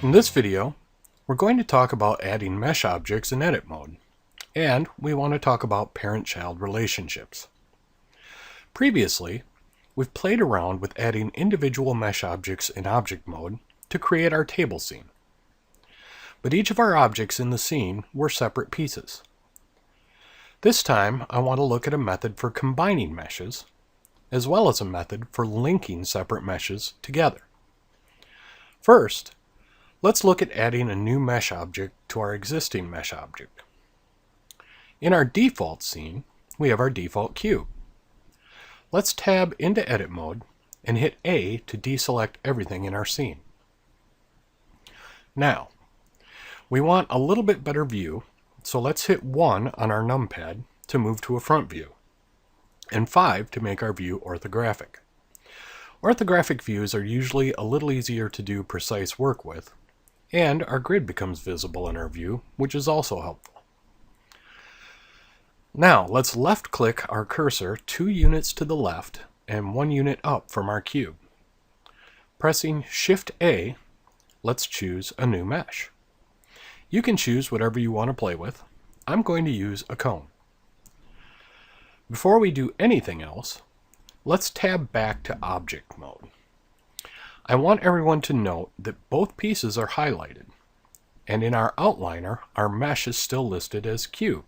In this video, we're going to talk about adding mesh objects in edit mode, and we want to talk about parent-child relationships. Previously, we've played around with adding individual mesh objects in object mode to create our table scene. But each of our objects in the scene were separate pieces. This time, I want to look at a method for combining meshes, as well as a method for linking separate meshes together. First, let's look at adding a new mesh object to our existing mesh object. In our default scene, we have our default cube. Let's tab into edit mode and hit A to deselect everything in our scene. Now, we want a little bit better view, so let's hit 1 on our numpad to move to a front view, and 5 to make our view orthographic. Orthographic views are usually a little easier to do precise work with, and our grid becomes visible in our view, which is also helpful. Now, let's left-click our cursor 2 units to the left and 1 unit up from our cube. Pressing Shift-A, let's choose a new mesh. You can choose whatever you want to play with. I'm going to use a cone. Before we do anything else, let's tab back to object mode. I want everyone to note that both pieces are highlighted, and in our outliner, our mesh is still listed as cube,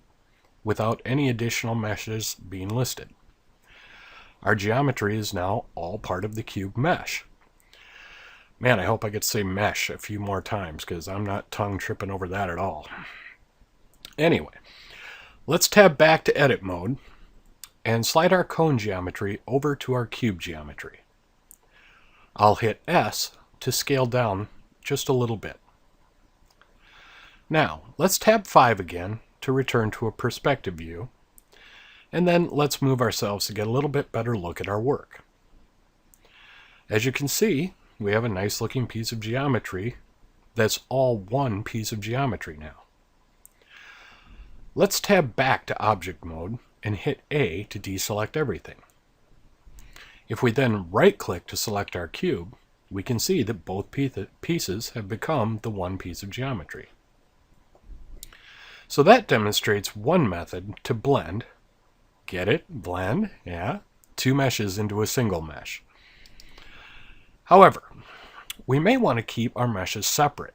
without any additional meshes being listed. Our geometry is now all part of the cube mesh. Man, I hope I get to say mesh a few more times, because I'm not tongue tripping over that at all. Anyway, let's tab back to edit mode and slide our cone geometry over to our cube geometry. I'll hit S to scale down just a little bit. Now, let's tab 5 again to return to a perspective view, and then let's move ourselves to get a little bit better look at our work. As you can see, we have a nice looking piece of geometry that's all one piece of geometry now. Let's tab back to object mode and hit A to deselect everything. If we then right-click to select our cube, we can see that both pieces have become the one piece of geometry. So that demonstrates one method to blend, get it, blend, yeah, 2 meshes into a single mesh. However, we may want to keep our meshes separate,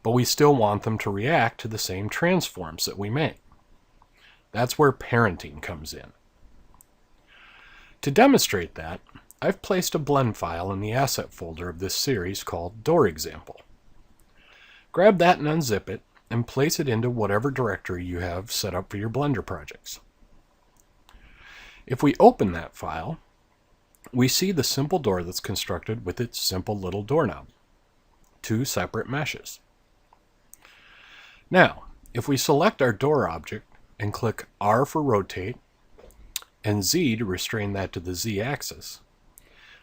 but we still want them to react to the same transforms that we make. That's where parenting comes in. To demonstrate that, I've placed a blend file in the asset folder of this series called Door Example. Grab that and unzip it, and place it into whatever directory you have set up for your Blender projects. If we open that file, we see the simple door that's constructed with its simple little doorknob, 2 separate meshes. Now, if we select our door object and click R for rotate and Z to restrain that to the Z axis,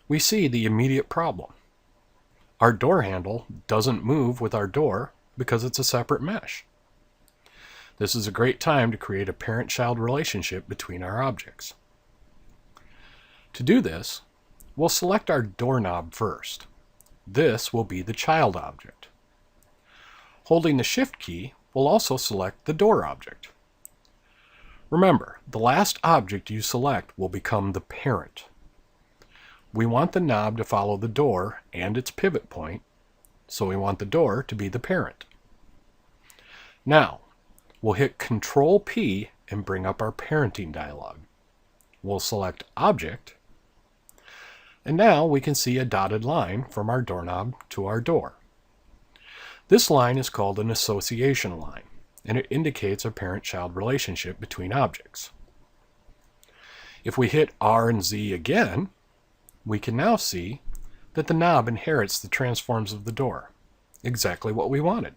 we see the immediate problem. Our door handle doesn't move with our door because it's a separate mesh. This is a great time to create a parent-child relationship between our objects. To do this, we'll select our doorknob first. This will be the child object. Holding the Shift key, we'll also select the door object. Remember, the last object you select will become the parent. We want the knob to follow the door and its pivot point, so we want the door to be the parent. Now, we'll hit Control P and bring up our parenting dialog. We'll select Object, and now we can see a dotted line from our doorknob to our door. This line is called an association line, and it indicates a parent-child relationship between objects. If we hit R and Z again, we can now see that the knob inherits the transforms of the door, exactly what we wanted.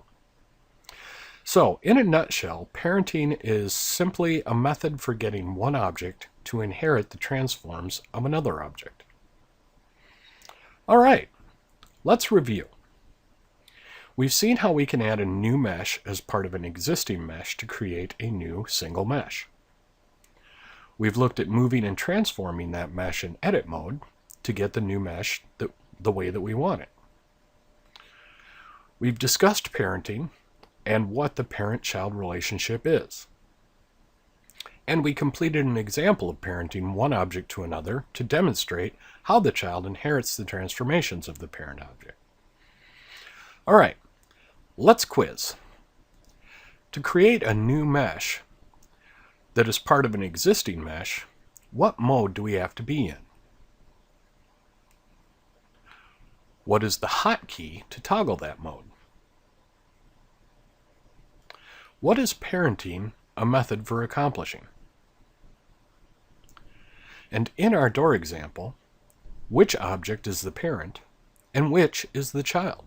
So, in a nutshell, parenting is simply a method for getting one object to inherit the transforms of another object. All right, let's review. We've seen how we can add a new mesh as part of an existing mesh to create a new single mesh. We've looked at moving and transforming that mesh in edit mode to get the new mesh the way that we want it. We've discussed parenting and what the parent-child relationship is. And we completed an example of parenting one object to another to demonstrate how the child inherits the transformations of the parent object. All right, let's quiz. To create a new mesh that is part of an existing mesh, what mode do we have to be in? What is the hotkey to toggle that mode? What is parenting a method for accomplishing? And in our door example, which object is the parent and which is the child?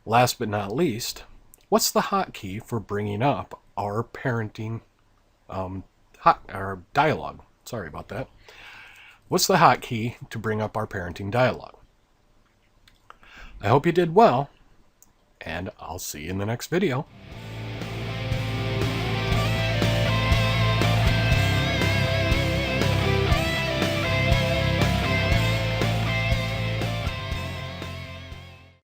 Last but not least, what's the hotkey for bringing up our parenting our dialogue? Sorry about that. What's the hotkey to bring up our parenting dialogue? I hope you did well, and I'll see you in the next video.